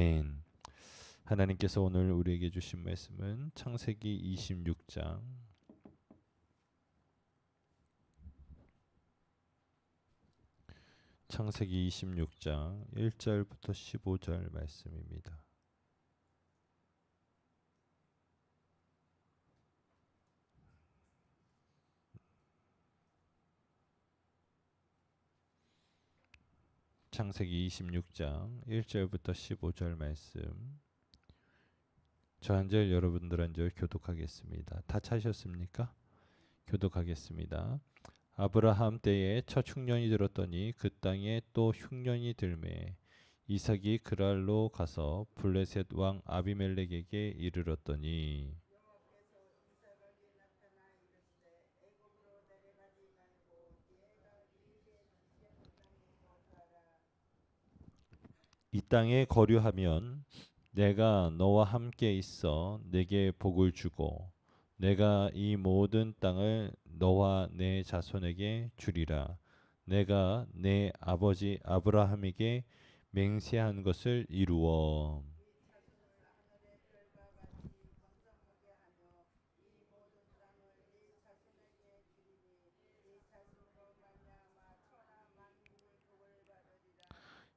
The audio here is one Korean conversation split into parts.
아멘. 하나님께서 오늘 우리에게 주신 말씀은 창세기 26장 창세기 26장 1절부터 15절 말씀입니다. 창세기 26장 1절부터 15절 말씀. 저 한 절 여러분들 한 절 교독하겠습니다. 다 찾으셨습니까? 교독하겠습니다. 아브라함 때에 첫 흉년이 들었더니 그 땅에 또 흉년이 들매 이삭이 그랄로 가서 블레셋 왕 아비멜렉에게 이르렀더니 이 땅에 거류하면 내가 너와 함께 있어 내게 복을 주고 내가 이 모든 땅을 너와 내 자손에게 주리라. 내가 내 아버지 아브라함에게 맹세한 것을 이루어.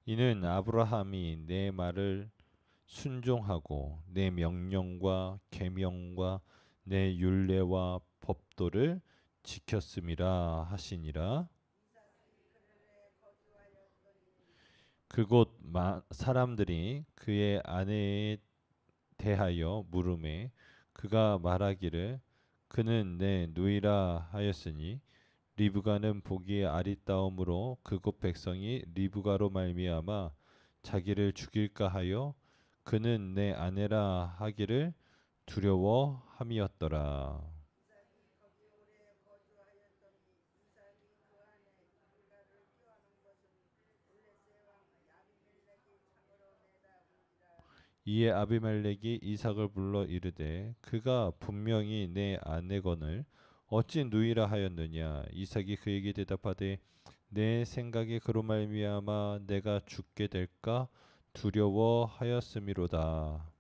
이는 아브라함이 내 말을 순종하고 내 명령과 계명과 내 율례와 법도를 지켰음이라 하시니라. 그곳 사람들이 그의 아내에 대하여 물음에 그가 말하기를 그는 내 누이라 하였으니 리브가는 보기에 아리따움으로 그곳 백성이 리브가로 말미암아 자기를 죽일까 하여 그는 내 아내라 하기를 두려워함이었더라. 이에 아비멜렉이 이삭을 불러 이르되 그가 분명히 내 아내거늘 어찌 누이라 하였느냐. 이삭이 그에게 대답하되 내 생각에 그로 말미암아 내가 죽게 될까 두려워하였음이로다.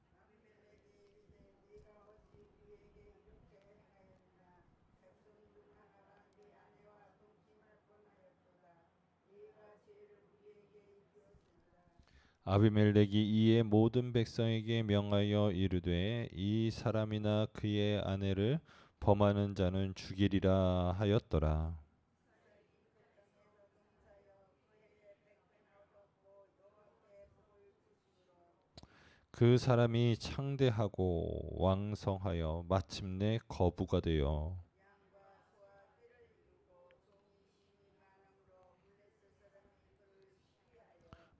아비멜렉이 이에 모든 백성에게 명하여 이르되 이 사람이나 그의 아내를 범하는 자는 죽이리라 하였더라. 그 사람이 창대하고 왕성하여 마침내 거부가 되어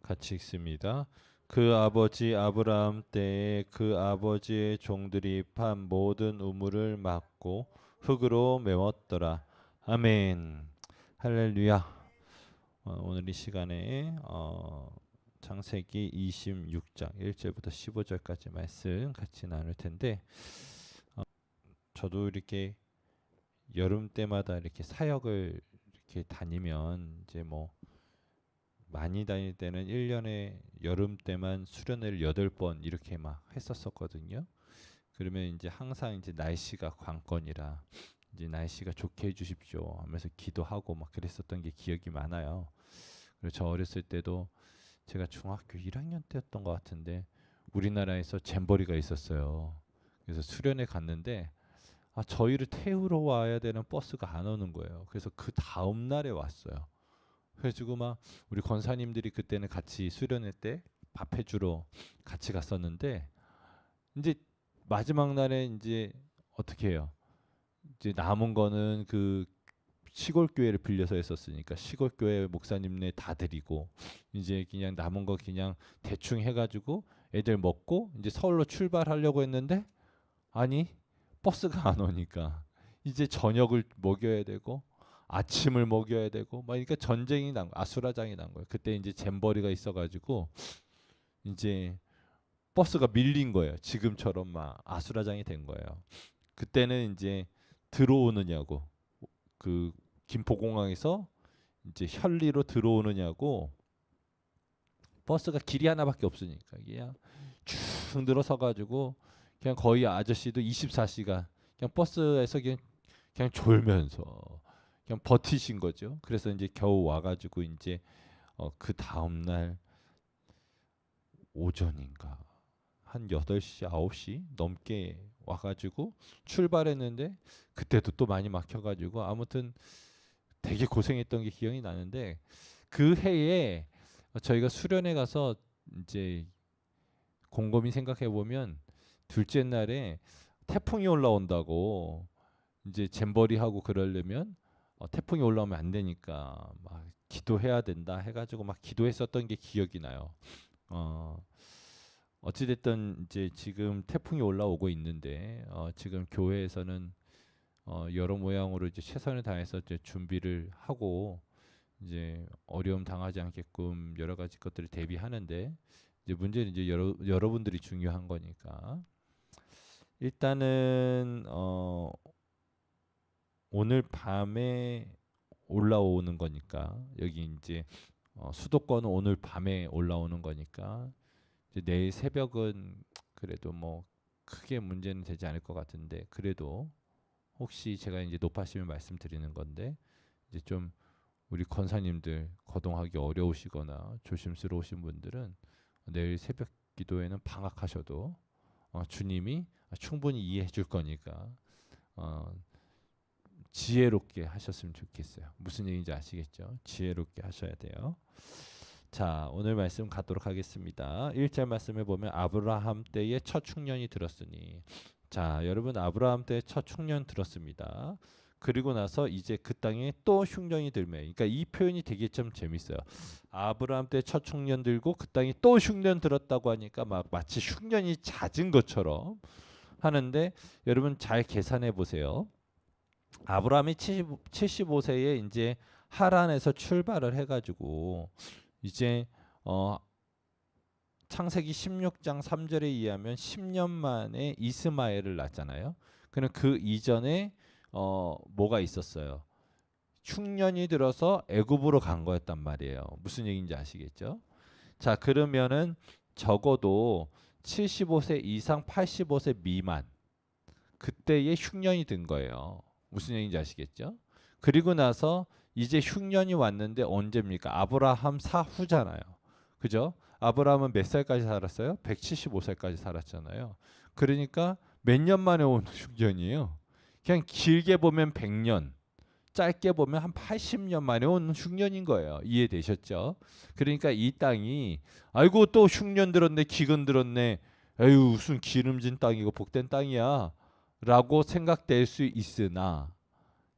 같이 읽습니다. 그 아버지 아브라함 때에 그 아버지의 종들이 판 모든 우물을 막고 흙으로 메웠더라. 아멘. 할렐루야. 오늘 이 시간에 창세기 26장 1절부터 15절까지 말씀 같이 나눌 텐데 저도 이렇게 여름 때마다 이렇게 사역을 이렇게 다니면 이제 뭐 많이 다닐 때는 1년에 여름 때만 수련회를 8번 이렇게 막 했었었거든요. 그러면 이제 항상 이제 날씨가 관건이라 이제 날씨가 좋게 해 주십시오 하면서 기도하고 막 그랬었던 게 기억이 많아요. 그리고 저 어렸을 때도 제가 중학교 1학년 때였던 것 같은데 우리나라에서 잼버리가 있었어요. 그래서 수련회 갔는데 저희를 태우러 와야 되는 버스가 안 오는 거예요. 그래서 그 다음 날에 왔어요. 그래가지고 막 우리 권사님들이 그때는 같이 수련회 때 밥 해주러 같이 갔었는데 이제 마지막 날에 이제 어떻게 해요? 이제 남은 거는 그 시골 교회를 빌려서 했었으니까 시골 교회 목사님네 다 드리고 이제 그냥 남은 거 그냥 대충 해가지고 애들 먹고 이제 서울로 출발하려고 했는데 아니 버스가 안 오니까 이제 저녁을 먹여야 되고 아침을 먹여야 되고 막 그러니까 전쟁이 난 아수라장이 난 거예요. 그때 이제 잼버리가 있어가지고 이제 버스가 밀린 거예요. 지금처럼 막 아수라장이 된 거예요. 그때는 이제 들어오느냐고 그 김포공항에서 이제 현리로 들어오느냐고 버스가 길이 하나밖에 없으니까 그냥 쭉 늘어서 가지고 그냥 거의 아저씨도 24시간 그냥 버스에서 그냥 졸면서 그냥 버티신 거죠. 그래서 이제 겨우 와가지고 이제 그 다음 날 오전인가 한 8시 9시 넘게 와가지고 출발했는데 그때도 또 많이 막혀가지고 아무튼 되게 고생했던 게 기억이 나는데 그 해에 저희가 수련회 가서 이제 곰곰이 생각해 보면 둘째 날에 태풍이 올라온다고 이제 잼버리 하고 그러려면 태풍이 올라오면 안 되니까 막 기도해야 된다 해가지고 막 기도했었던 게 기억이 나요. 어찌됐든 이제 지금 태풍이 올라오고 있는데 지금 교회에서는 여러 모양으로 이제 최선을 다해서 이제 준비를 하고 이제 어려움 당하지 않게끔 여러 가지 것들을 대비하는데 이제 문제는 이제 여러분들이 중요한 거니까 일단은 오늘 밤에 올라오는 거니까 여기 이제 수도권은 오늘 밤에 올라오는 거니까 이제 내일 새벽은 그래도 뭐 크게 문제는 되지 않을 것 같은데 그래도 혹시 제가 이제 높아시면 말씀드리는 건데 이제 좀 우리 권사님들 거동하기 어려우시거나 조심스러우신 분들은 내일 새벽 기도에는 방학하셔도 주님이 충분히 이해해 줄 거니까 지혜롭게 하셨으면 좋겠어요. 무슨 얘기인지 아시겠죠? 지혜롭게 하셔야 돼요. 자, 오늘 말씀 갖도록 하겠습니다. 1절 말씀에 보면 아브라함 때에 첫 흉년이 들었으니 자, 여러분 아브라함 때에 첫 흉년 들었습니다. 그리고 나서 이제 그 땅에 또 흉년이 들매. 그러니까 이 표현이 되게 좀 재밌어요. 아브라함 때 첫 흉년 들고 그 땅에 또 흉년 들었다고 하니까 막 마치 흉년이 잦은 것처럼 하는데 여러분 잘 계산해 보세요. 아브라함이 75세에 이제 하란에서 출발을 해가지고 이제 창세기 16장 3절에 의하면 10년 만에 이스마엘을 낳잖아요. 그럼 그 이전에 뭐가 있었어요? 흉년이 들어서 애굽으로 간 거였단 말이에요. 무슨 얘기인지 아시겠죠? 자, 그러면은 적어도 75세 이상 85세 미만 그때에 흉년이 든 거예요. 무슨 얘기인지 아시겠죠? 그리고 나서 이제 흉년이 왔는데 언제입니까? 아브라함 사후잖아요. 그죠? 아브라함은 몇 살까지 살았어요? 175살까지 살았잖아요. 그러니까 몇 년 만에 온 흉년이에요. 그냥 길게 보면 100년, 짧게 보면 한 80년 만에 온 흉년인 거예요. 이해되셨죠? 그러니까 이 땅이 아이고 또 흉년 들었네, 기근 들었네. 에휴 무슨 기름진 땅이고 복된 땅이야. 라고 생각될 수 있으나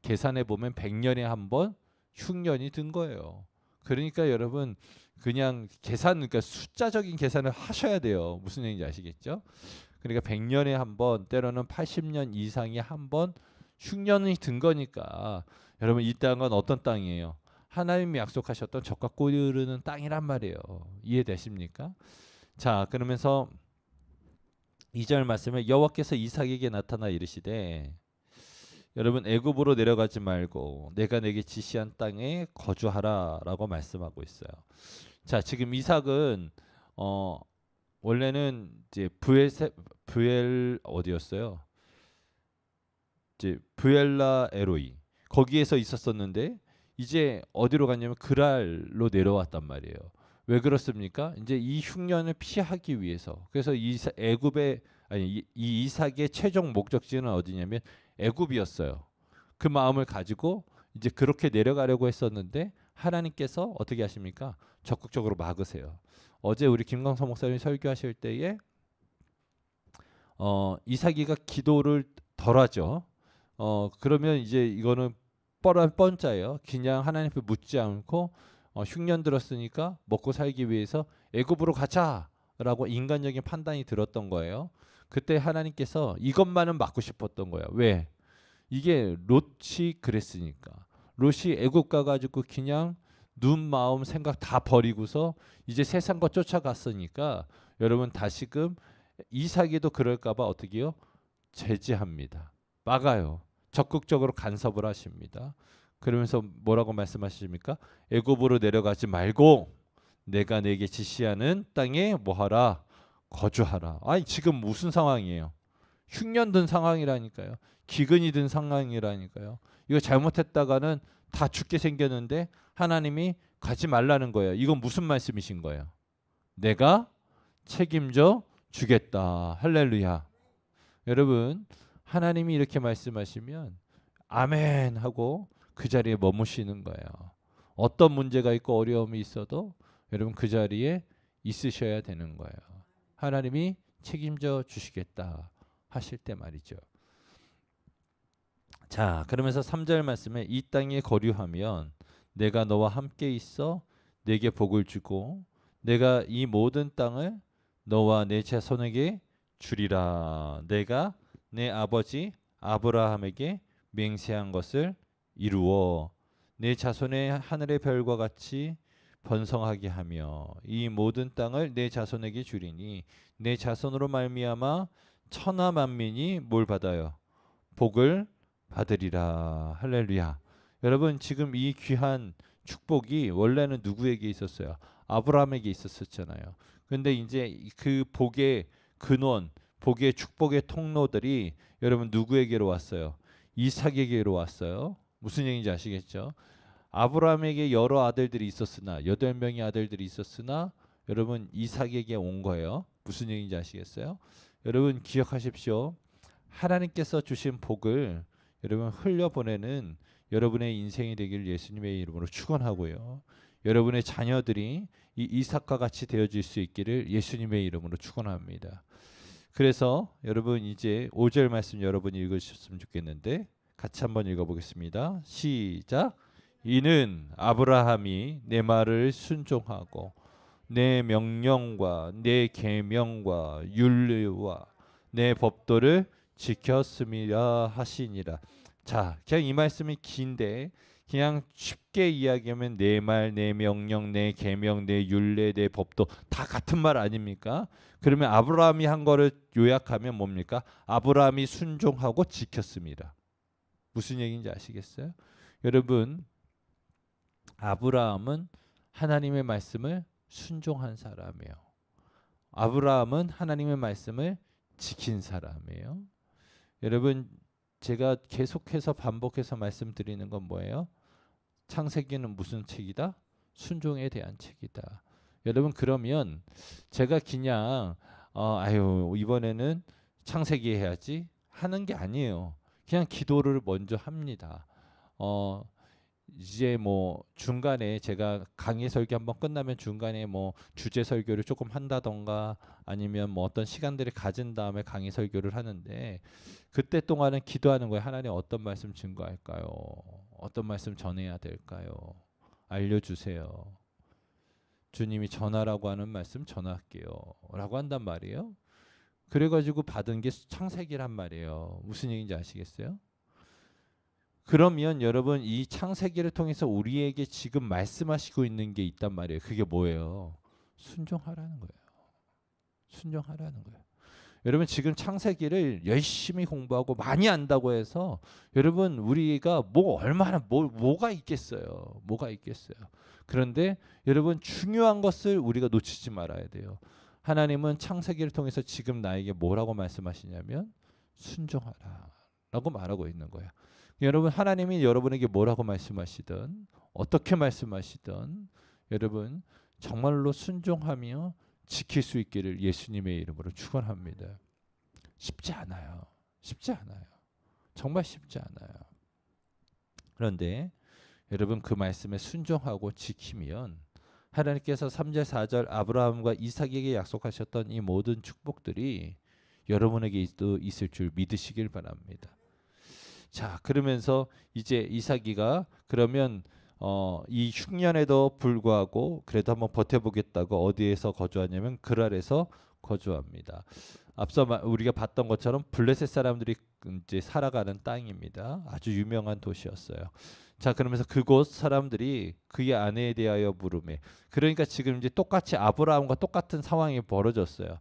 계산해 보면 100년에 한 번 흉년이 든 거예요. 그러니까 여러분 그냥 그러니까 숫자적인 계산을 하셔야 돼요. 무슨 얘기인지 아시겠죠? 그러니까 100년에 한 번, 때로는 80년 이상에 한 번 흉년이 든 거니까 여러분 이 땅은 어떤 땅이에요? 하나님이 약속하셨던 적과 꿀이 흐르는 땅이란 말이에요. 이해되십니까? 자, 그러면서 2절 말씀에 여호와께서 이삭에게 나타나 이르시되 여러분 애굽으로 내려가지 말고 내가 내게 지시한 땅에 거주하라라고 말씀하고 있어요. 자, 지금 이삭은 원래는 이제 부엘 어디였어요? 이제 부엘라 에로이 거기에서 있었었는데 이제 어디로 갔냐면 그랄로 내려왔단 말이에요. 왜 그렇습니까? 이제 이 흉년을 피하기 위해서. 그래서 애굽의 이 이삭의 최종 목적지는 어디냐면 애굽이었어요. 그 마음을 가지고 이제 그렇게 내려가려고 했었는데 하나님께서 어떻게 하십니까? 적극적으로 막으세요. 어제 우리 김광석 목사님 설교하실 때에 이삭이가 기도를 덜하죠. 그러면 이제 이거는 뻔짜예요. 그냥 하나님 앞에 묻지 않고 흉년 들었으니까 먹고 살기 위해서 애굽으로 가자라고 인간적인 판단이 들었던 거예요. 그때 하나님께서 이것만은 막고 싶었던 거예요. 왜? 이게 롯이 그랬으니까. 롯이 애굽 가가지고 그냥 눈 마음 생각 다 버리고서 이제 세상과 쫓아갔으니까 여러분 다시금 이삭이도 그럴까봐 어떻게요? 제지합니다. 막아요. 적극적으로 간섭을 하십니다. 그러면서 뭐라고 말씀하십니까? 애굽으로 내려가지 말고 내가 내게 지시하는 땅에 뭐하라? 거주하라. 아니 지금 무슨 상황이에요? 흉년 든 상황이라니까요. 기근이 든 상황이라니까요. 이거 잘못했다가는 다 죽게 생겼는데 하나님이 가지 말라는 거예요. 이건 무슨 말씀이신 거예요? 내가 책임져 주겠다. 할렐루야. 여러분, 하나님이 이렇게 말씀하시면 아멘 하고 그 자리에 머무시는 거예요. 어떤 문제가 있고 어려움이 있어도 여러분 그 자리에 있으셔야 되는 거예요. 하나님이 책임져 주시겠다 하실 때 말이죠. 자, 그러면서 3절 말씀에 이 땅에 거류하면 내가 너와 함께 있어 내게 복을 주고 내가 이 모든 땅을 너와 내 자손에게 주리라. 내가 내 아버지 아브라함에게 맹세한 것을 이루어 내 자손의 하늘의 별과 같이 번성하게 하며 이 모든 땅을 내 자손에게 주리니 내 자손으로 말미암아 천하 만민이 뭘 받아요? 복을 받으리라. 할렐루야. 여러분 지금 이 귀한 축복이 원래는 누구에게 있었어요? 아브라함에게 있었잖아요. 근데 이제 그 복의 근원, 복의 축복의 통로들이 여러분 누구에게로 왔어요? 이삭에게로 왔어요. 무슨 얘기인지 아시겠죠? 아브라함에게 여러 아들들이 있었으나 8명의 아들들이 있었으나 여러분 이삭에게 온 거예요. 무슨 얘기인지 아시겠어요? 여러분 기억하십시오. 하나님께서 주신 복을 여러분 흘려보내는 여러분의 인생이 되길 예수님의 이름으로 축원하고요. 여러분의 자녀들이 이 이삭과 같이 되어질 수 있기를 예수님의 이름으로 축원합니다. 그래서 여러분 이제 5절 말씀 여러분이 읽으셨으면 좋겠는데 같이 한번 읽어보겠습니다. 시작. 이는 아브라함이 내 말을 순종하고 내 명령과 내 계명과 율례와 내 법도를 지켰음이라 하시니라. 자, 그냥 이 말씀이 긴데 그냥 쉽게 이야기하면 내 말, 내 명령, 내 계명, 내 율례, 내 법도 다 같은 말 아닙니까? 그러면 아브라함이 한 거를 요약하면 뭡니까? 아브라함이 순종하고 지켰습니다. 무슨 얘기인지 아시겠어요? 여러분, 아브라함은 하나님의 말씀을 순종한 사람이에요. 아브라함은 하나님의 말씀을 지킨 사람이에요. 여러분 제가 계속해서 반복해서 말씀드리는 건 뭐예요? 창세기는 무슨 책이다? 순종에 대한 책이다. 여러분 그러면 제가 그냥 아유 이번에는 창세기 해야지 하는 게 아니에요. 그냥 기도를 먼저 합니다. 이제 뭐 중간에 제가 강의 설교 한번 끝나면 중간에 뭐 주제 설교를 조금 한다던가 아니면 뭐 어떤 시간들을 가진 다음에 강의 설교를 하는데 그때 동안은 기도하는 거예요. 하나님 어떤 말씀 증거할까요? 어떤 말씀 전해야 될까요? 알려주세요. 주님이 전하라고 하는 말씀 전할게요. 라고 한단 말이에요. 그래가지고 받은 게 창세기란 말이에요. 무슨 얘기인지 아시겠어요? 그러면 여러분 이 창세기를 통해서 우리에게 지금 말씀하시고 있는 게 있단 말이에요. 그게 뭐예요? 순종하라는 거예요. 순종하라는 거예요. 여러분 지금 창세기를 열심히 공부하고 많이 안다고 해서 여러분 우리가 뭐 얼마나 뭐가 있겠어요. 뭐가 있겠어요. 그런데 여러분 중요한 것을 우리가 놓치지 말아야 돼요. 하나님은 창세기를 통해서 지금 나에게 뭐라고 말씀하시냐면 순종하라 라고 말하고 있는 거예요. 여러분 하나님이 여러분에게 뭐라고 말씀하시든 어떻게 말씀하시든 여러분 정말로 순종하며 지킬 수 있기를 예수님의 이름으로 축원합니다. 쉽지 않아요. 쉽지 않아요. 정말 쉽지 않아요. 그런데 여러분 그 말씀에 순종하고 지키면 하나님께서 3절 4절 아브라함과 이삭에게 약속하셨던 이 모든 축복들이 여러분에게 또 있을 줄 믿으시길 바랍니다. 자, 그러면서 이제 이삭이가 그러면 이 흉년에도 불구하고 그래도 한번 버텨보겠다고 어디에서 거주하냐면 그랄에서 거주합니다. 앞서 우리가 봤던 것처럼 블레셋 사람들이 이제 살아가는 땅입니다. 아주 유명한 도시였어요. 자, 그러면서 그곳 사람들이 그의 아내에 대하여 물으매. 그러니까 지금 이제 똑같이 아브라함과 똑같은 상황이 벌어졌어요.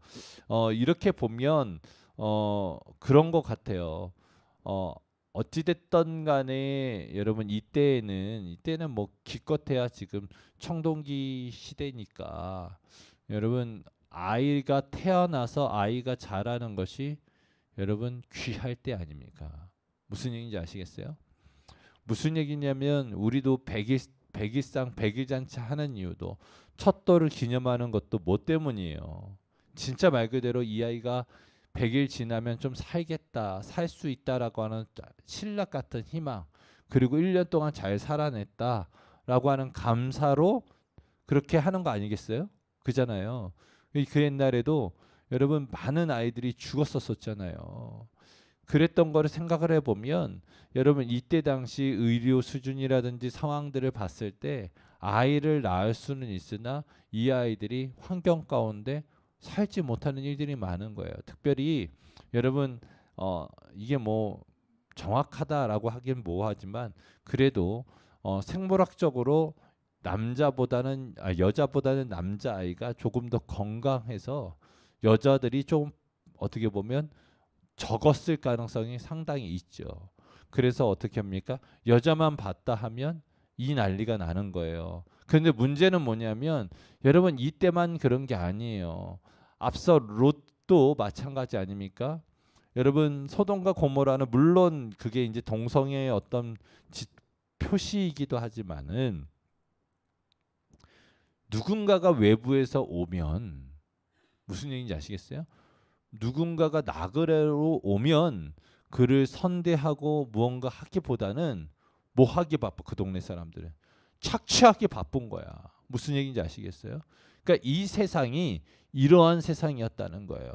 이렇게 보면 그런 것 같아요. 어찌됐든 간에 여러분 이때는 뭐 기껏해야 지금 청동기 시대니까 여러분 아이가 태어나서 아이가 자라는 것이 여러분 귀할 때 아닙니까? 무슨 얘기인지 아시겠어요? 무슨 얘기냐면 우리도 백일상 백일잔치 하는 이유도 첫돌을 기념하는 것도 뭐 때문이에요. 진짜 말 그대로 이 아이가 100일 지나면 좀 살겠다, 살 수 있다라고 하는 신락 같은 희망, 그리고 1년 동안 잘 살아냈다라고 하는 감사로 그렇게 하는 거 아니겠어요? 그잖아요. 그 옛날에도 여러분 많은 아이들이 죽었었잖아요. 그랬던 거를 생각을 해보면 여러분 이때 당시 의료 수준이라든지 상황들을 봤을 때 아이를 낳을 수는 있으나 이 아이들이 환경 가운데 살지 못하는 일들이 많은 거예요. 특별히 여러분 이게 뭐 정확하다라고 하긴 뭐하지만 그래도 생물학적으로 여자보다는 남자 아이가 조금 더 건강해서 여자들이 좀 어떻게 보면 적었을 가능성이 상당히 있죠. 그래서 어떻게 합니까? 여자만 봤다 하면 이 난리가 나는 거예요. 그런데 문제는 뭐냐면 여러분 이때만 그런 게 아니에요. 앞서 롯도 마찬가지 아닙니까? 여러분 소돔과 고모라는 물론 그게 이제 동성애의 어떤 표시이기도 하지만은 누군가가 외부에서 오면 무슨 얘기인지 아시겠어요? 누군가가 나그네로 오면 그를 선대하고 무언가 하기보다는 뭐 하기 바빠. 그 동네 사람들은 착취하기 바쁜 거야. 무슨 얘기인지 아시겠어요? 그러니까 이 세상이 이러한 세상이었다는 거예요.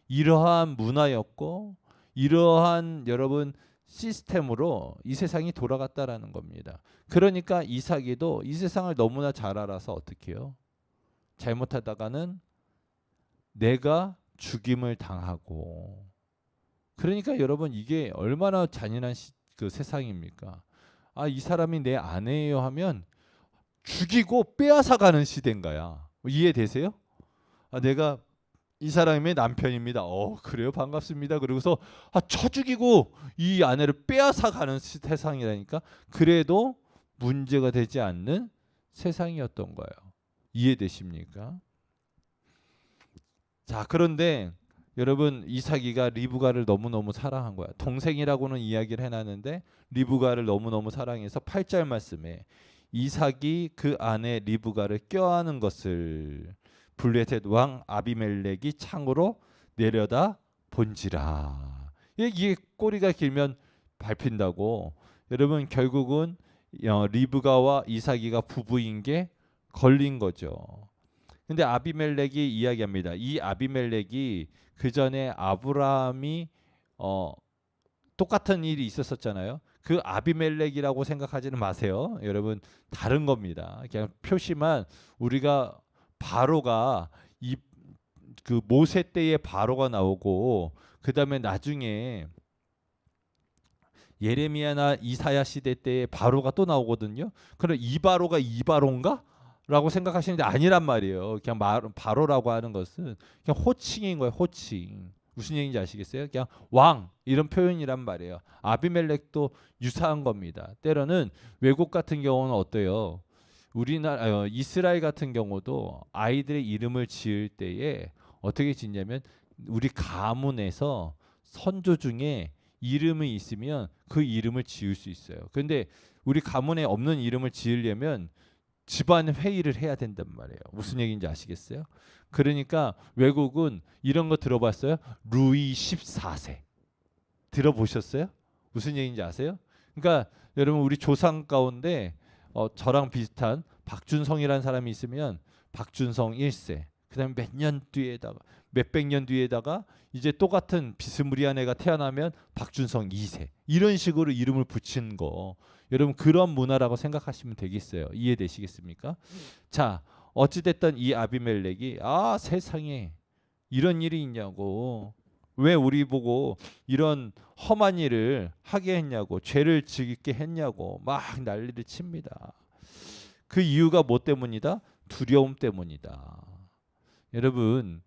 이러한 문화였고 이러한 여러분 시스템으로 이 세상이 돌아갔다라는 겁니다. 그러니까 이삭이도 이 세상을 너무나 잘 알아서 어떻게 해요? 잘못하다가는 내가 죽임을 당하고, 그러니까 여러분 이게 얼마나 잔인한 그 세상입니까? 아, 이 사람이 내 아내예요 하면 죽이고 빼앗아가는 시대인 거야. 이해되세요? 아, 내가 이 사람의 남편입니다. 그래요? 반갑습니다. 그러고서 쳐 죽이고 이 아내를 빼앗아가는 세상이라니까. 그래도 문제가 되지 않는 세상이었던 거예요. 이해되십니까? 자, 그런데 여러분 이삭이가 리브가를 너무너무 사랑한 거야. 동생이라고는 이야기를 해놨는데 리브가를 너무너무 사랑해서 8절 말씀에 이삭이 그 아내 리브가를 껴안은 것을 블레셋 왕 아비멜렉이 창으로 내려다 본지라. 이게 꼬리가 길면 밟힌다고. 여러분 결국은 리브가와 이삭이가 부부인 게 걸린 거죠. 근데 아비멜렉이 이야기합니다. 이 아비멜렉이 그 전에 아브라함이 똑같은 일이 있었었잖아요. 그 아비멜렉이라고 생각하지는 마세요. 여러분 다른 겁니다. 그냥 표시만 우리가 바로가 그 모세 때의 바로가 나오고 그다음에 나중에 예레미야나 이사야 시대 때의 바로가 또 나오거든요. 그럼 이 바로가 이 바로인가? 라고 생각하시는데 아니란 말이에요. 그냥 바로라고 하는 것은 그냥 호칭인 거예요. 호칭. 무슨 얘기인지 아시겠어요? 그냥 왕 이런 표현이란 말이에요. 아비멜렉도 유사한 겁니다. 때로는 외국 같은 경우는 어때요? 우리나라 이스라엘 같은 경우도 아이들의 이름을 지을 때에 어떻게 짓냐면 우리 가문에서 선조 중에 이름이 있으면 그 이름을 지을 수 있어요. 그런데 우리 가문에 없는 이름을 지으려면 집안 회의를 해야 된단 말이에요. 무슨 얘기인지 아시겠어요? 그러니까 외국은 이런 거 들어봤어요? 루이 14세. 들어보셨어요? 무슨 얘기인지 아세요? 그러니까 여러분 우리 조상 가운데 저랑 비슷한 박준성이라는 사람이 있으면 박준성 1세. 그다음에 몇백 년 뒤에다가 이제 똑같은 비스무리한 애가 태어나면 박준성 2세. 이런 식으로 이름을 붙인 거. 여러분 그런 문화라고 생각하시면 되겠어요. 이해되시겠습니까? 자, 어찌됐든 이 아비멜렉이 세상에 이런 일이 있냐고. 왜 우리 보고 이런 험한 일을 하게 했냐고. 죄를 짓게 했냐고. 막 난리를 칩니다. 그 이유가 뭐 때문이다? 두려움 때문이다. 여러분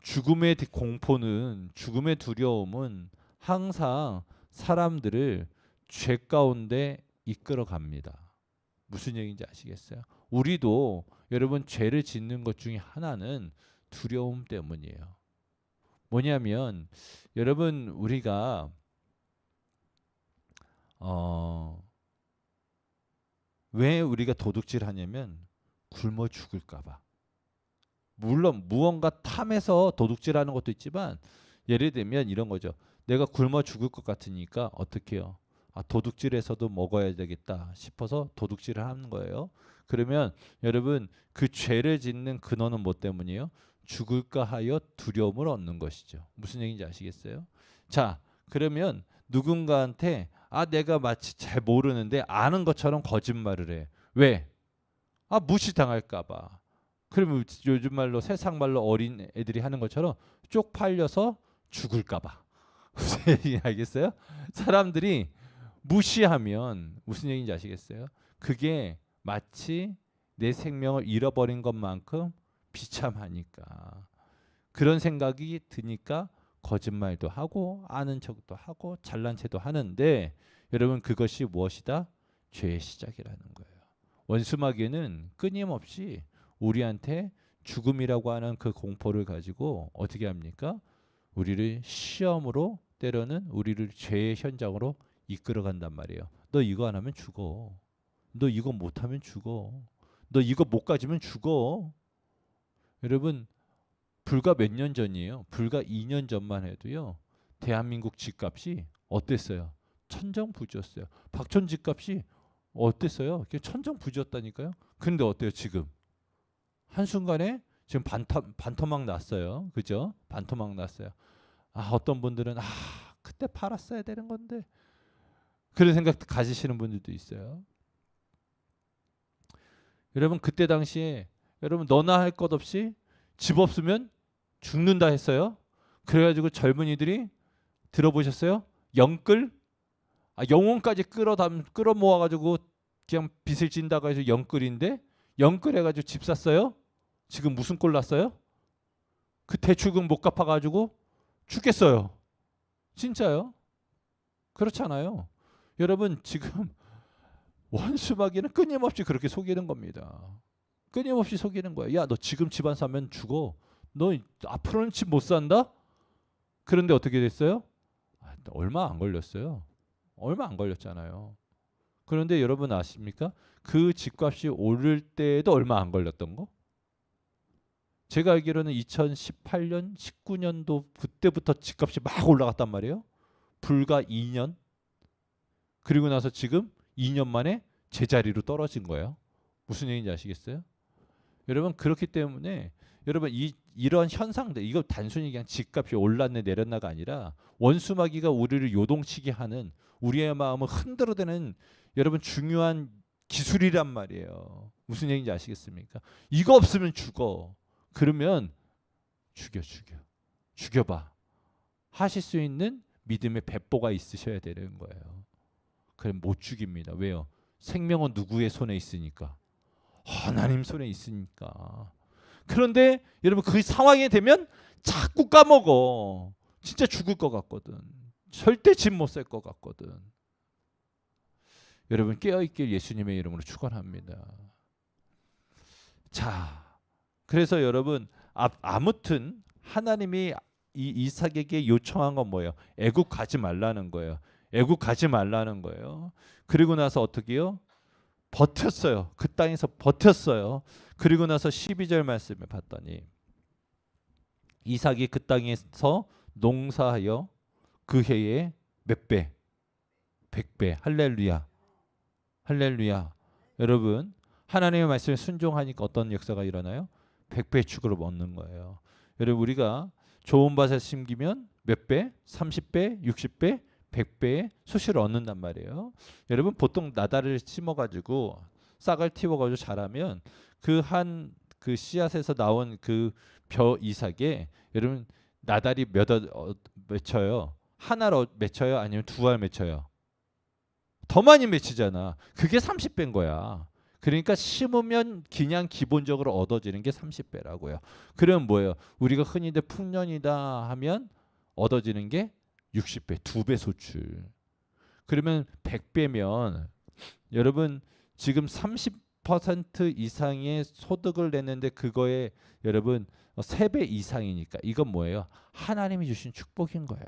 죽음의 공포는, 죽음의 두려움은 항상 사람들을 죄 가운데 이끌어 갑니다. 무슨 얘기인지 아시겠어요? 우리도 여러분 죄를 짓는 것 중에 하나는 두려움 때문이에요. 뭐냐면 여러분 우리가 왜 우리가 도둑질하냐면 굶어 죽을까 봐. 물론 무언가 탐해서 도둑질하는 것도 있지만 예를 들면 이런 거죠. 내가 굶어 죽을 것 같으니까 어떻게 해요? 아, 도둑질해서도 먹어야 되겠다 싶어서 도둑질을 하는 거예요. 그러면 여러분 그 죄를 짓는 근원은 뭐 때문이에요? 죽을까 하여 두려움을 얻는 것이죠. 무슨 얘기인지 아시겠어요? 자, 그러면 누군가한테 아 내가 마치 잘 모르는데 아는 것처럼 거짓말을 해. 왜? 아 무시당할까 봐. 그러면 요즘 말로 세상 말로 어린 애들이 하는 것처럼 쪽팔려서 죽을까 봐. 무슨 얘기인지 알겠어요? 사람들이 무시하면 무슨 얘기인지 아시겠어요? 그게 마치 내 생명을 잃어버린 것만큼 비참하니까 그런 생각이 드니까 거짓말도 하고 아는 척도 하고 잘난 체도 하는데 여러분 그것이 무엇이다? 죄의 시작이라는 거예요. 원수마귀는 끊임없이 우리한테 죽음이라고 하는 그 공포를 가지고 어떻게 합니까? 우리를 시험으로 때로는 우리를 죄의 현장으로 이끌어 간단 말이에요. 너 이거 안 하면 죽어. 너 이거 못 하면 죽어. 너 이거 못 가지면 죽어. 여러분 불과 몇 년 전이에요. 불과 2년 전만 해도요. 대한민국 집값이 어땠어요? 천정부지였어요. 박촌 집값이 어땠어요? 천정부지였다니까요. 근데 어때요 지금? 한순간에 지금 반토막 났어요. 그죠? 반토막 났어요. 아 어떤 분들은 아 그때 팔았어야 되는 건데 그런 생각 가지시는 분들도 있어요. 여러분 그때 당시에 여러분 너나 할 것 없이 집 없으면 죽는다 했어요. 그래가지고 젊은이들이 들어보셨어요? 영끌? 아 영혼까지 끌어 모아가지고 그냥 빚을 진다고 해서 영끌인데 영끌 해가지고 집 샀어요. 지금 무슨 꼴 났어요? 그 대출금 못 갚아가지고 죽겠어요. 진짜요? 그렇잖아요. 여러분 지금 원수마귀는 끊임없이 그렇게 속이는 겁니다. 끊임없이 속이는 거야. 야, 너 지금 집 안 사면 죽어. 너 앞으로는 집 못 산다? 그런데 어떻게 됐어요? 아, 얼마 안 걸렸어요. 얼마 안 걸렸잖아요. 그런데 여러분 아십니까? 그 집값이 오를 때에도 얼마 안 걸렸던 거? 제가 알기로는 2018년, 19년도 그때부터 집값이 막 올라갔단 말이에요. 불과 2년. 그리고 나서 지금 2년 만에 제자리로 떨어진 거예요. 무슨 얘기인지 아시겠어요? 여러분 그렇기 때문에 여러분 이런 현상들 이거 단순히 그냥 집값이 올랐네 내렸나가 아니라 원수마귀가 우리를 요동치게 하는 우리의 마음을 흔들어대는 여러분 중요한 기술이란 말이에요. 무슨 얘기인지 아시겠습니까? 이거 없으면 죽어. 그러면 죽여봐. 하실 수 있는 믿음의 배포가 있으셔야 되는 거예요. 그럼 못 죽입니다. 왜요? 생명은 누구의 손에 있으니까? 하나님 손에 있으니까. 그런데 여러분 그 상황이 되면 자꾸 까먹어. 진짜 죽을 것 같거든. 절대 집 못 살 것 같거든. 여러분 깨어있길 예수님의 이름으로 축원합니다. 자, 그래서 여러분 아무튼 하나님이 이 이삭에게 요청한 건 뭐예요? 애국 가지 말라는 거예요. 애국 가지 말라는 거예요. 그리고 나서 어떻게 해요? 버텼어요. 그 땅에서 버텼어요. 그리고 나서 12절 말씀을 봤더니 이삭이 그 땅에서 농사하여 그 해에 몇 배? 100배. 할렐루야. 할렐루야. 여러분 하나님의 말씀에 순종하니까 어떤 역사가 일어나요? 100배 축으로 얻는 거예요. 여러분 우리가 좋은 밭에 심기면 몇 배? 30배? 60배? 100배의 수시를 얻는단 말이에요. 여러분 보통 나달을 심어가지고 싹을 틔워가지고 자라면 그 씨앗에서 나온 그 벼 이삭에 여러분 나달이 맺혀요? 하나로 맺혀요? 아니면 두 알 맺혀요? 더 많이 맺히잖아. 그게 30배인 거야. 그러니까 심으면 그냥 기본적으로 얻어지는 게 30배라고요. 그러면 뭐예요? 우리가 흔히들 풍년이다 하면 얻어지는 게 60배, 2배 소출. 그러면 100배면 여러분 지금 30% 이상의 소득을 냈는데 그거에 여러분 3배 이상이니까 이건 뭐예요? 하나님이 주신 축복인 거예요.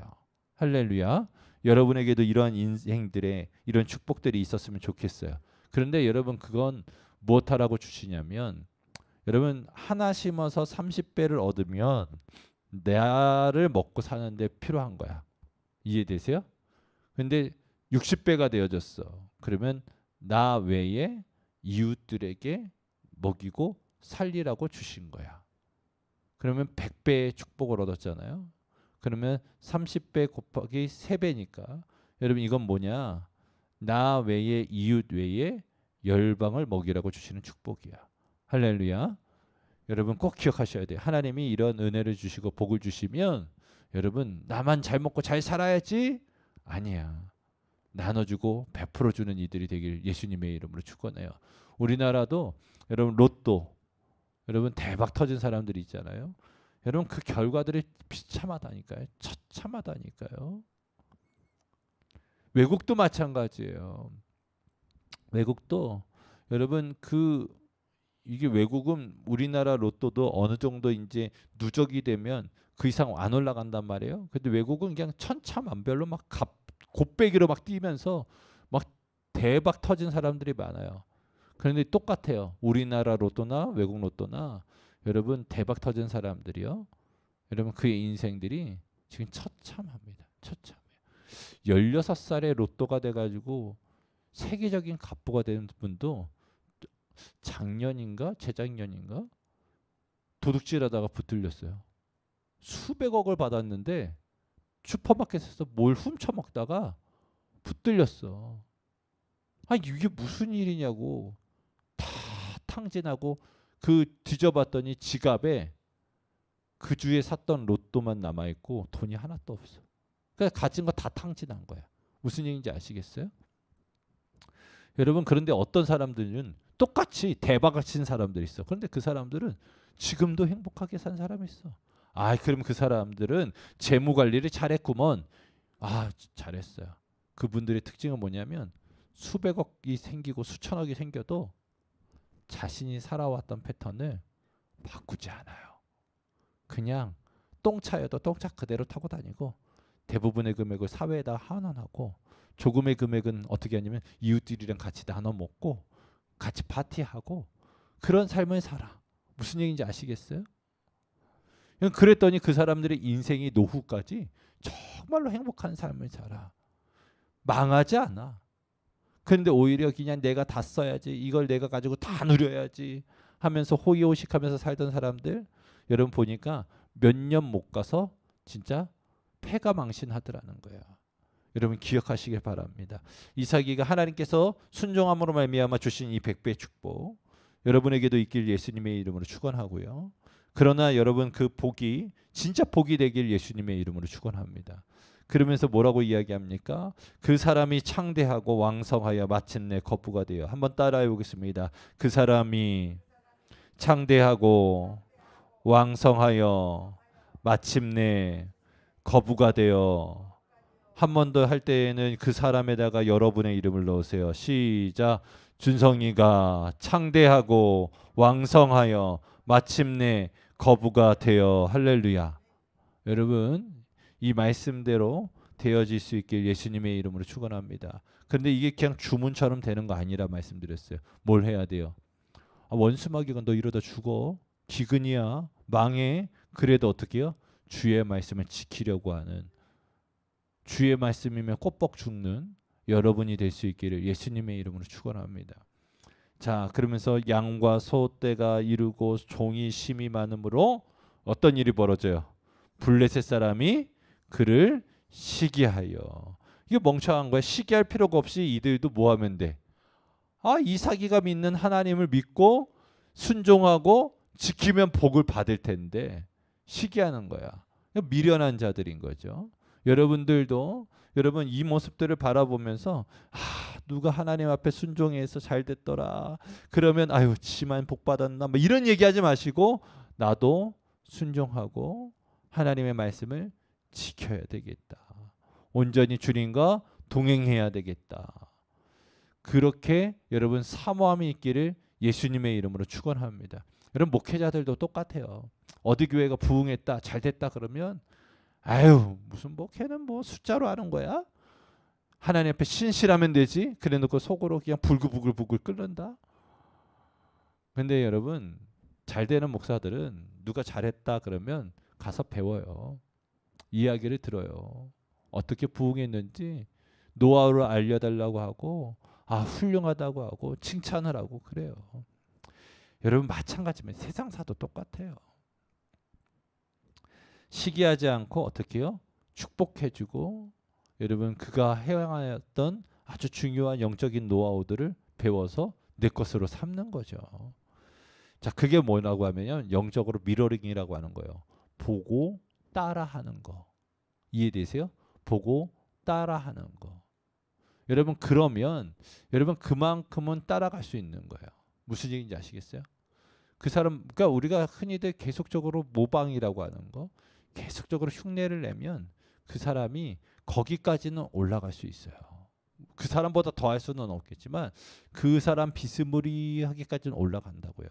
할렐루야. 여러분에게도 이러한 인생들의 이런 축복들이 있었으면 좋겠어요. 그런데 여러분 그건 무엇하라고 주시냐면 여러분 하나 심어서 30배를 얻으면 나를 먹고 사는데 필요한 거야. 이해되세요? 근데 60배가 되어졌어. 그러면 나 외에 이웃들에게 먹이고 살리라고 주신 거야. 그러면 100배의 축복을 얻었잖아요. 그러면 30배 곱하기 3배니까 여러분 이건 뭐냐? 나 외에 이웃 외에 열방을 먹이라고 주시는 축복이야. 할렐루야. 여러분 꼭 기억하셔야 돼요. 하나님이 이런 은혜를 주시고 복을 주시면 여러분 나만 잘 먹고 잘 살아야지? 아니야. 나눠주고 베풀어 주는 이들이 되길 예수님의 이름으로 축원해요. 우리나라도 여러분 로또 여러분 대박 터진 사람들이 있잖아요. 여러분 그 결과들이 비참하다니까요. 처참하다니까요. 외국도 마찬가지예요. 외국도 여러분 이게 외국은 우리나라 로또도 어느 정도 이제 누적이 되면 그 이상 안 올라간단 말이에요. 근데 외국은 그냥 천차만별로 막 곱배기로 막 뛰면서 막 대박 터진 사람들이 많아요. 그런데 똑같아요. 우리나라 로또나 외국 로또나 여러분 대박 터진 사람들이요. 여러분 그의 인생들이 지금 처참합니다. 처참해요. 16살에 로또가 돼가지고 세계적인 갑부가 된 분도 작년인가 재작년인가 도둑질하다가 붙들렸어요. 수백억을 받았는데 슈퍼마켓에서 뭘 훔쳐먹다가 붙들렸어. 아 이게 무슨 일이냐고 다 탕진하고 그 뒤져봤더니 지갑에 그 주에 샀던 로또만 남아있고 돈이 하나도 없어. 그러니까 가진 거 다 탕진한 거야. 무슨 얘기인지 아시겠어요? 여러분 그런데 어떤 사람들은 똑같이 대박을 친 사람들이 있어. 그런데 그 사람들은 지금도 행복하게 산 사람이 있어. 아 그럼 그 사람들은 재무 관리를 잘했구먼. 아 잘했어요. 그분들의 특징은 뭐냐면 수백억이 생기고 수천억이 생겨도 자신이 살아왔던 패턴을 바꾸지 않아요. 그냥 똥차여도 똥차 그대로 타고 다니고 대부분의 금액을 사회에다 환원하고 조금의 금액은 어떻게 하냐면 이웃들이랑 같이 나눠 먹고 같이 파티하고 그런 삶을 살아. 무슨 얘기인지 아시겠어요? 그랬더니 그 사람들의 인생이 노후까지 정말로 행복한 삶을 살아. 망하지 않아. 그런데 오히려 그냥 내가 다 써야지 이걸 내가 가지고 다 누려야지 하면서 호의호식하면서 살던 사람들 여러분 보니까 몇 년 못 가서 진짜 패가망신하더라는 거야. 여러분 기억하시길 바랍니다. 이삭이가 하나님께서 순종함으로 말미암아 주신 이 100배의 축복 여러분에게도 있길 예수님의 이름으로 축원하고요. 그러나 여러분 그 복이 진짜 복이 되길 예수님의 이름으로 축원합니다. 그러면서 뭐라고 이야기합니까? 그 사람이 창대하고 왕성하여 마침내 거부가 되어. 한번 따라해 보겠습니다. 그 사람이 창대하고 왕성하여 마침내 거부가 되어. 한 번 더 할 때에는 그 사람에다가 여러분의 이름을 넣으세요. 시작. 준성이가 창대하고 왕성하여 마침내 거부가 되어. 할렐루야. 여러분 이 말씀대로 되어질 수 있길 예수님의 이름으로 축원합니다. 그런데 이게 그냥 주문처럼 되는 거 아니라 말씀드렸어요. 뭘 해야 돼요? 아, 원수마귀가 너 이러다 죽어. 기근이야. 망해. 그래도 어떻게 해요? 주의 말씀을 지키려고 하는 주의 말씀이면 꼬뻑 죽는 여러분이 될 수 있기를 예수님의 이름으로 축원합니다. 자, 그러면서 양과 소 떼가 이르고 종이 심이 많으므로 어떤 일이 벌어져요? 블레셋 사람이 그를 시기하여. 이게 멍청한 거야. 시기할 필요가 없이 이들도 뭐 하면 돼? 아, 이삭이가 믿는 하나님을 믿고 순종하고 지키면 복을 받을 텐데 시기하는 거야. 미련한 자들인 거죠. 여러분들도 여러분 이 모습들을 바라보면서 누가 하나님 앞에 순종해서 잘 됐더라. 그러면 아유 지만 복 받았나 뭐 이런 얘기하지 마시고 나도 순종하고 하나님의 말씀을 지켜야 되겠다. 온전히 주님과 동행해야 되겠다. 그렇게 여러분 사모함이 있기를 예수님의 이름으로 축원합니다. 여러분 목회자들도 똑같아요. 어디 교회가 부흥했다, 잘 됐다 그러면 아유 무슨 목회는 뭐 숫자로 하는 거야? 하나님 앞에 신실하면 되지. 그래놓고 속으로 그냥 불구불구불구 끓는다. 근데 여러분 잘 되는 목사들은 누가 잘했다 그러면 가서 배워요. 이야기를 들어요. 어떻게 부흥했는지 노하우를 알려달라고 하고 훌륭하다고 하고 칭찬을 하고 그래요. 여러분 마찬가지면 세상사도 똑같아요. 시기하지 않고 어떻게 해요? 축복해주고 여러분 그가 행하였던 아주 중요한 영적인 노하우들을 배워서 내 것으로 삼는 거죠. 자, 그게 뭐라고 하면요, 영적으로 미러링이라고 하는 거예요. 보고 따라하는 거. 이해되세요? 보고 따라하는 거. 여러분 그러면 여러분 그만큼은 따라갈 수 있는 거예요. 무슨 얘기인지 아시겠어요? 그 사람, 그러니까 우리가 흔히들 계속적으로 모방이라고 하는 거, 계속적으로 흉내를 내면 그 사람이 거기까지는 올라갈 수 있어요. 그 사람보다 더 할 수는 없겠지만 그 사람 비스무리하게까지는 올라간다고요.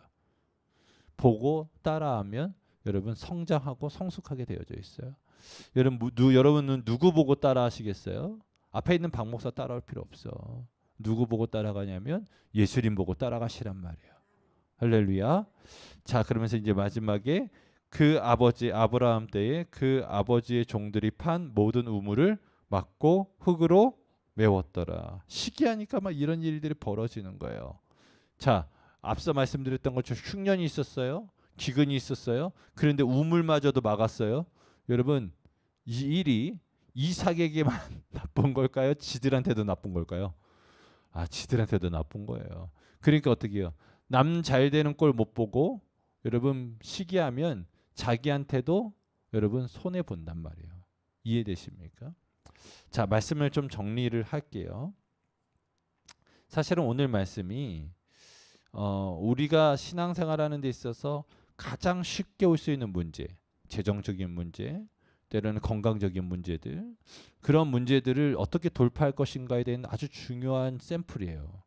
보고 따라하면 여러분 성장하고 성숙하게 되어져 있어요. 여러분은 누구 보고 따라하시겠어요? 앞에 있는 박 목사 따라올 필요 없어. 누구 보고 따라가냐면 예수님 보고 따라가시란 말이에요. 할렐루야. 자, 그러면서 이제 마지막에 그 아버지 아브라함 때에 그 아버지의 종들이 판 모든 우물을 막고 흙으로 메웠더라. 시기하니까 막 이런 일들이 벌어지는 거예요. 자, 앞서 말씀드렸던 것처럼 흉년이 있었어요. 기근이 있었어요. 그런데 우물마저도 막았어요. 여러분 이 일이 이삭에게만 나쁜 걸까요? 지들한테도 나쁜 걸까요? 지들한테도 나쁜 거예요. 그러니까 어떻게 해요? 남 잘 되는 꼴 못 보고 여러분 시기하면 자기한테도 여러분 손해 본단 말이에요. 이해되십니까? 자, 말씀을 좀 정리를 할게요. 사실은 오늘 말씀이 우리가 신앙생활하는 데 있어서 가장 쉽게 올 수 있는 문제, 재정적인 문제, 때로는 건강적인 문제들, 그런 문제들을 어떻게 돌파할 것인가에 대한 아주 중요한 샘플이에요.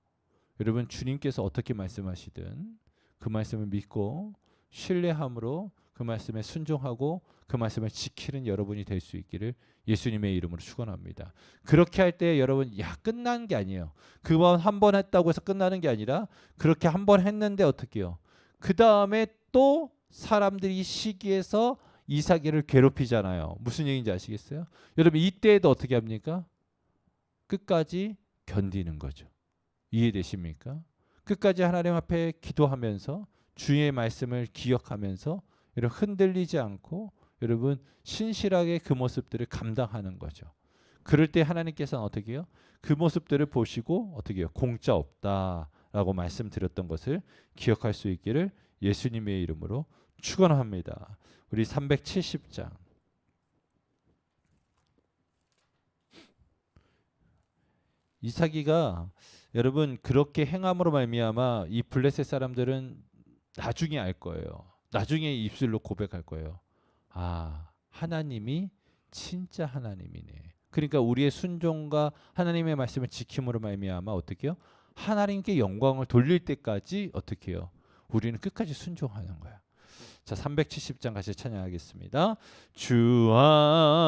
여러분 주님께서 어떻게 말씀하시든 그 말씀을 믿고 신뢰함으로 그 말씀에 순종하고 그 말씀을 지키는 여러분이 될 수 있기를 예수님의 이름으로 축원합니다. 그렇게 할 때 여러분 끝난 게 아니에요. 그번 한 번 했다고 해서 끝나는 게 아니라 그렇게 한 번 했는데 어떻게 해요? 그 다음에 또 사람들이 시기해서 이삭을 괴롭히잖아요. 무슨 얘기인지 아시겠어요? 여러분 이때에도 어떻게 합니까? 끝까지 견디는 거죠. 이해되십니까? 끝까지 하나님 앞에 기도하면서 주의 말씀을 기억하면서 여러분 흔들리지 않고 여러분 신실하게 그 모습들을 감당하는 거죠. 그럴 때 하나님께서는 어떻게 해요? 그 모습들을 보시고 어떻게 해요? 공짜 없다라고 말씀드렸던 것을 기억할 수 있기를 예수님의 이름으로 축원합니다. 우리 370장 이삭이가 여러분 그렇게 행함으로 말미암아 이 블레셋 사람들은 나중에 알 거예요. 나중에 입술로 고백할 거예요. 하나님이 진짜 하나님이네. 그러니까 우리의 순종과 하나님의 말씀을 지킴으로 말미암아 어떻게 해요? 하나님께 영광을 돌릴 때까지 어떻게 해요? 우리는 끝까지 순종하는 거야. 자, 370장 같이 찬양하겠습니다. 주와